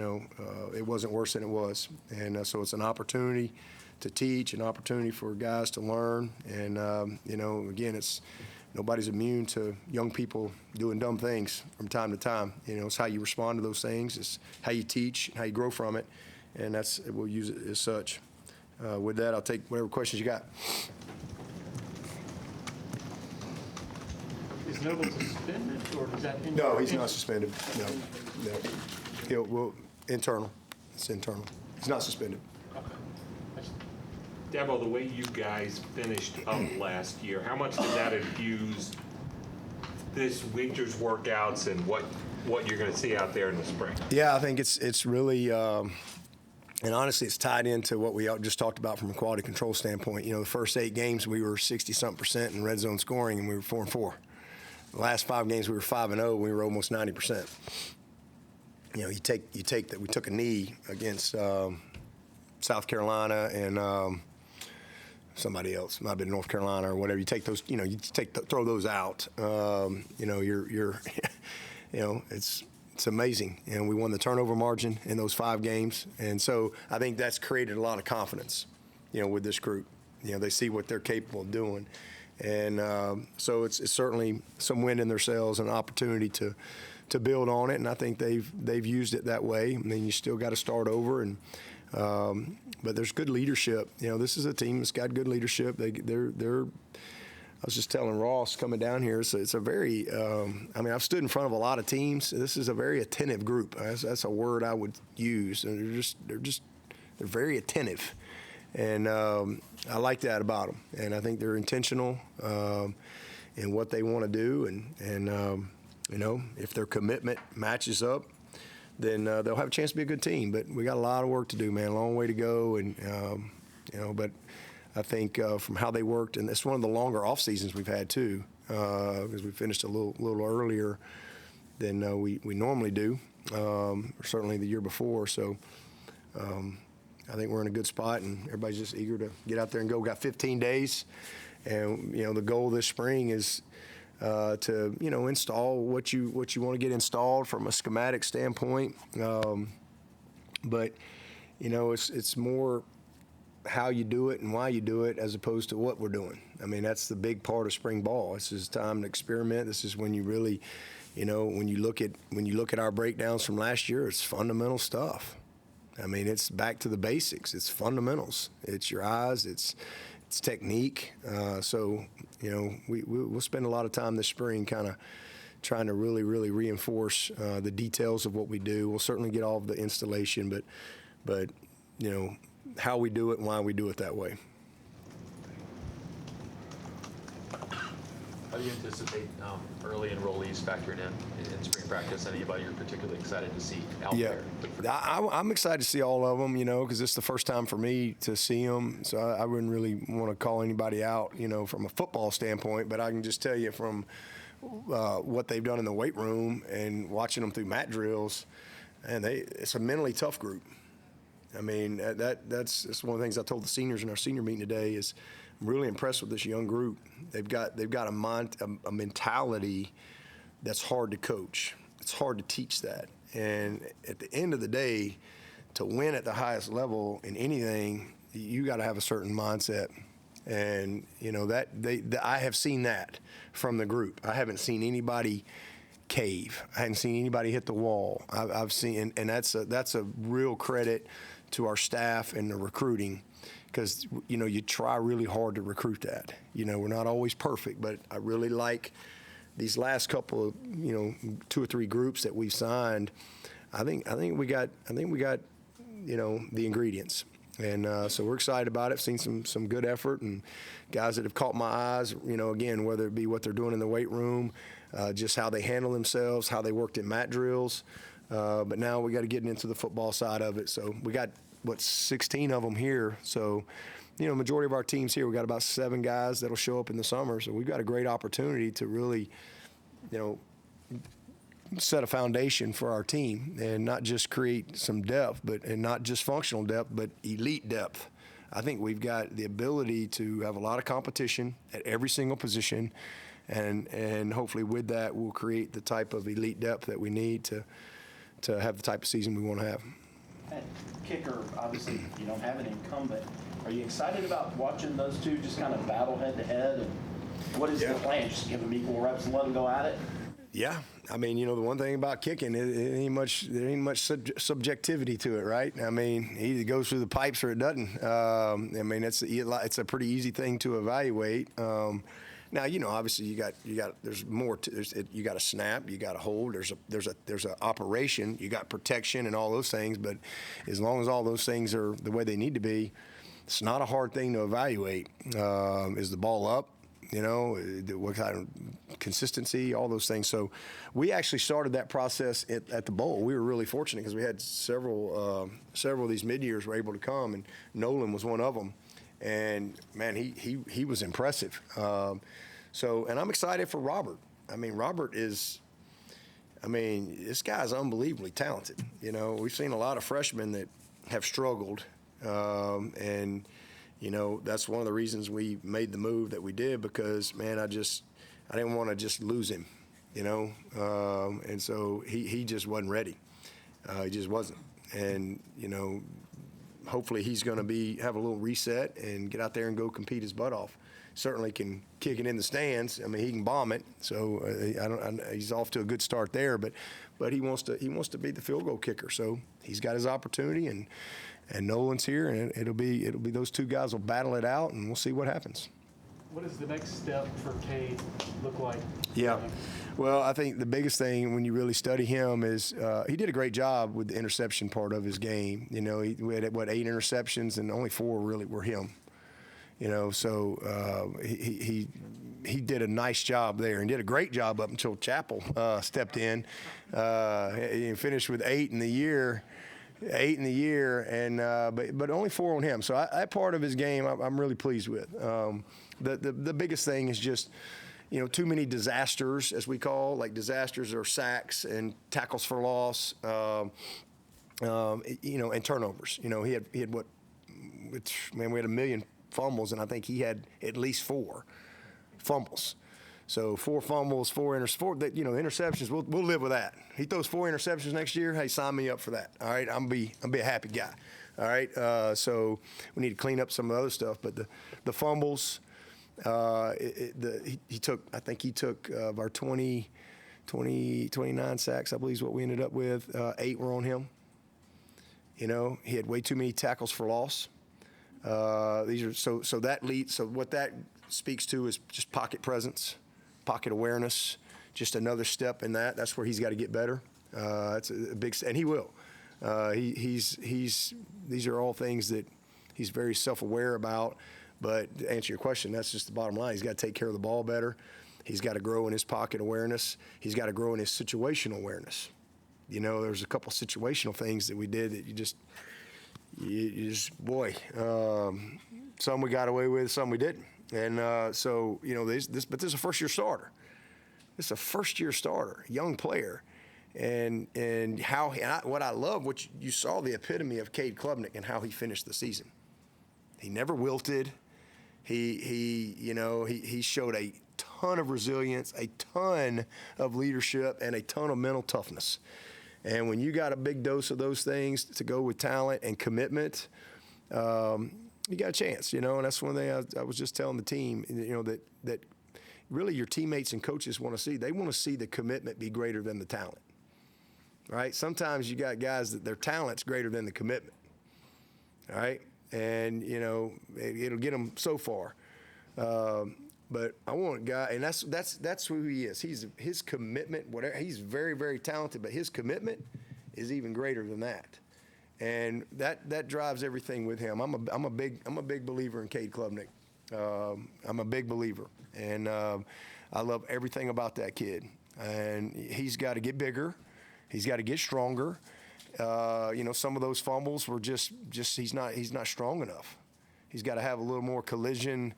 it wasn't worse than it was. And so it's an opportunity to teach, an opportunity for guys to learn. And, again, nobody's immune to young people doing dumb things from time to time. It's how you respond to those things. It's how you teach, how you grow from it. And we'll use it as such. With that, I'll take whatever questions you got. Is Noble suspended, or is that internal? No, he's not suspended. No. Internal. It's internal. He's not suspended. Okay. Dabo, the way you guys finished up last year, how much did that infuse this winter's workouts and what you're going to see out there in the spring? Yeah, I think it's really, and honestly, it's tied into what we just talked about from a quality control standpoint. The first 8 games we were 60-something% in red zone scoring, and we were 4-4. The last 5 games we were 5-0. We were almost 90%. You take that. We took a knee against South Carolina and somebody else. Might have been North Carolina or whatever. You take those. Throw those out. It's amazing. And we won the turnover margin in those 5 games. And so I think that's created a lot of confidence, with this group. They see what they're capable of doing. And so it's certainly some wind in their sails and an opportunity to build on it. And I think they've used it that way. I mean, you still got to start over. And but there's good leadership. This is a team that's got good leadership. They're I was just telling Ross coming down here, so it's a very, I've stood in front of a lot of teams. This is a very attentive group. That's a word I would use. And they're very attentive. And I like that about them. And I think they're intentional in what they want to do. And if their commitment matches up, then they'll have a chance to be a good team. But we got a lot of work to do, man, a long way to go. And, but I think from how they worked, and it's one of the longer off seasons we've had too, because we finished a little earlier than we normally do, or certainly the year before. So I think we're in a good spot, and everybody's just eager to get out there and go. We got 15 days, and the goal this spring is to install what you want to get installed from a schematic standpoint. But it's more how you do it and why you do it as opposed to what we're doing. I mean, that's the big part of spring ball. This is time to experiment. This is when you really, when you look at our breakdowns from last year, it's fundamental stuff. I mean, it's back to the basics. It's fundamentals. It's your eyes. It's technique. So we'll spend a lot of time this spring kind of trying to really, really reinforce the details of what we do. We'll certainly get all of the installation, but how we do it and why we do it that way. How do you anticipate early enrollees factoring in spring practice? Anybody you're particularly excited to see out there? I'm excited to see all of them, because it's the first time for me to see them. So I wouldn't really want to call anybody out, from a football standpoint. But I can just tell you from what they've done in the weight room and watching them through mat drills, and it's a mentally tough group. I mean, that's one of the things I told the seniors in our senior meeting today is I'm really impressed with this young group. They've got a mentality that's hard to coach. It's hard to teach that. And at the end of the day, to win at the highest level in anything, you got to have a certain mindset. And I have seen that from the group. I haven't seen anybody cave. I hadn't seen anybody hit the wall. I've seen, and that's a real credit to our staff and the recruiting, because you try really hard to recruit that. We're not always perfect, but I really like these last couple of 2 or 3 groups that we've signed. I think we got the ingredients. And so we're excited about it. Seen some good effort and guys that have caught my eyes, again, whether it be what they're doing in the weight room, just how they handle themselves, how they worked in mat drills. But now we got to get into the football side of it. So we got, 16 of them here. So, majority of our teams here, we got about 7 guys that'll show up in the summer. So we've got a great opportunity to really, set a foundation for our team and not just create some depth, and not just functional depth, but elite depth. I think we've got the ability to have a lot of competition at every single position, and hopefully with that we'll create the type of elite depth that we need to to have the type of season we want to have. At kicker, obviously, you don't have an incumbent. Are you excited about watching those two just kind of battle head-to-head? And what is the plan? Just give them equal reps and let them go at it? Yeah, I mean, the one thing about kicking, there ain't much subjectivity to it, right? I mean, it either goes through the pipes or it doesn't. I mean, it's a pretty easy thing to evaluate. Now, obviously you got there's more to you got a snap, you got a hold, there's a operation, you got protection and all those things, but as long as all those things are the way they need to be, it's not a hard thing to evaluate. Is the ball up? What kind of consistency, all those things. So we actually started that process at the bowl. We were really fortunate because we had several of these mid-years were able to come, and Nolan was one of them. And man, he was impressive. And I'm excited for Robert. I mean, this guy's unbelievably talented. We've seen a lot of freshmen that have struggled, and that's one of the reasons we made the move that we did, because man, I didn't want to just lose him, and so he just wasn't ready. He just wasn't, and hopefully he's going to have a little reset and get out there and go compete his butt off. Certainly can kick it in the stands. I mean, he can bomb it. So he's off to a good start there. But he wants to be the field goal kicker. So he's got his opportunity, and Nolan's here, and it'll be those two guys will battle it out, and we'll see what happens. What does the next step for Cade look like? Yeah. Well, I think the biggest thing when you really study him is he did a great job with the interception part of his game. We had 8 interceptions, and only 4 really were him. So he did a nice job there, and did a great job up until Chappell stepped in. He finished with 8 in the year. And but only 4 on him. So that part of his game, I'm really pleased with. The biggest thing is just, too many disasters, as we call, like disasters or sacks and tackles for loss, and turnovers. We had what, we had 1 million fumbles, and I think he had at least 4 fumbles. So 4 fumbles, 4 interceptions. We'll live with that. He throws 4 interceptions next year. Hey, sign me up for that. All right, I'm be a happy guy. All right. So we need to clean up some of the other stuff. But the fumbles, he took of our 29 sacks, I believe is what we ended up with. 8 were on him. He had way too many tackles for loss. So what that speaks to is just pocket presence, pocket awareness, just another step in that. That's where he's got to get better. It's a big, and he will. These are all things that he's very self-aware about. But to answer your question, that's just the bottom line. He's got to take care of the ball better. He's got to grow in his pocket awareness. He's got to grow in his situational awareness. There's a couple situational things that we did that you just some we got away with, some we didn't. And but this is a first-year starter. This is a first-year starter, young player. What I love, what you saw the epitome of Cade Klubnik and how he finished the season. He never wilted. He showed a ton of resilience, a ton of leadership, and a ton of mental toughness. And when you got a big dose of those things to go with talent and commitment, you got a chance, and that's one thing I was just telling the team, that really your teammates and coaches want to see. They want to see the commitment be greater than the talent, right? Sometimes you got guys that their talent's greater than the commitment, all right? And, it'll get them so far. But I want a guy, and that's who he is. His commitment, whatever. He's very, very talented, but his commitment is even greater than that, and that drives everything with him. I'm a big believer in Cade Klubnik. I'm a big believer, and I love everything about that kid. And he's got to get bigger. He's got to get stronger. Some of those fumbles were just he's not strong enough. He's got to have a little more collision.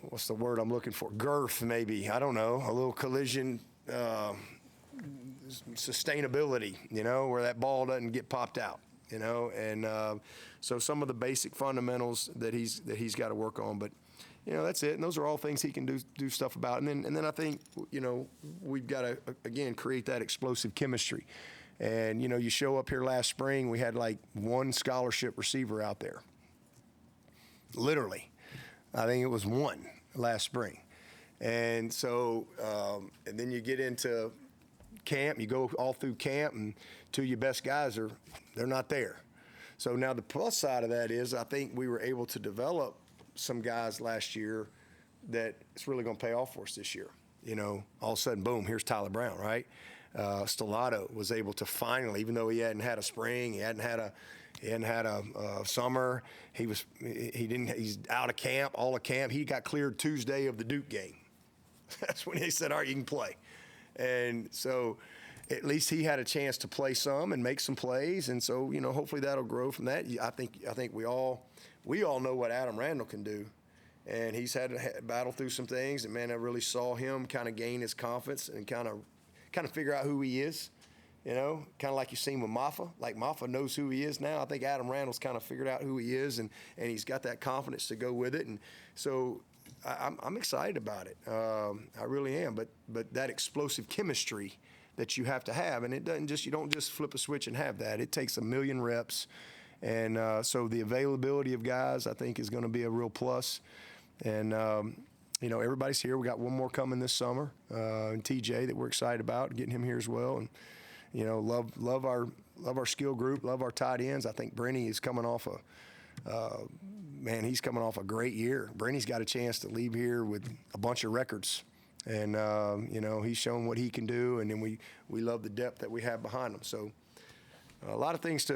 What's the word I'm looking for? Girth, maybe. I don't know. A little collision sustainability, where that ball doesn't get popped out, and so some of the basic fundamentals that he's got to work on. But that's it. And those are all things he can do stuff about. And then I think, we've got to, again, create that explosive chemistry. And, you show up here last spring, we had like one scholarship receiver out there. Literally. I think it was one last spring. And so, and then you get into camp, you go all through camp, and two of your best guys they're not there. So now the plus side of that is I think we were able to develop some guys last year that it's really going to pay off for us this year. All of a sudden, boom, here's Tyler Brown, right? Stellato was able to finally, even though he hadn't had a spring, he hadn't had a summer, he's out of camp, all of camp. He got cleared Tuesday of the Duke game. That's when they said, all right, you can play. And so at least he had a chance to play some and make some plays. And so, hopefully that'll grow from that. I think we all know what Adam Randall can do. And he's had to battle through some things. And, man, I really saw him kind of gain his confidence and kind of figure out who he is, kind of like you've seen with Maffa. Like Maffa knows who he is now. I think Adam Randall's kind of figured out who he is, and he's got that confidence to go with it. And so I'm excited about it. I really am. But that explosive chemistry that you have to have, and you don't just flip a switch and have that. It takes 1 million reps. And so the availability of guys, I think, is going to be a real plus. And, everybody's here. We got one more coming this summer, and TJ that we're excited about, getting him here as well. And, love our skill group, love our tight ends. I think Brenny is coming off he's coming off a great year. Brenny's got a chance to leave here with a bunch of records. And, he's shown what he can do. And then we love the depth that we have behind him. So a lot of things to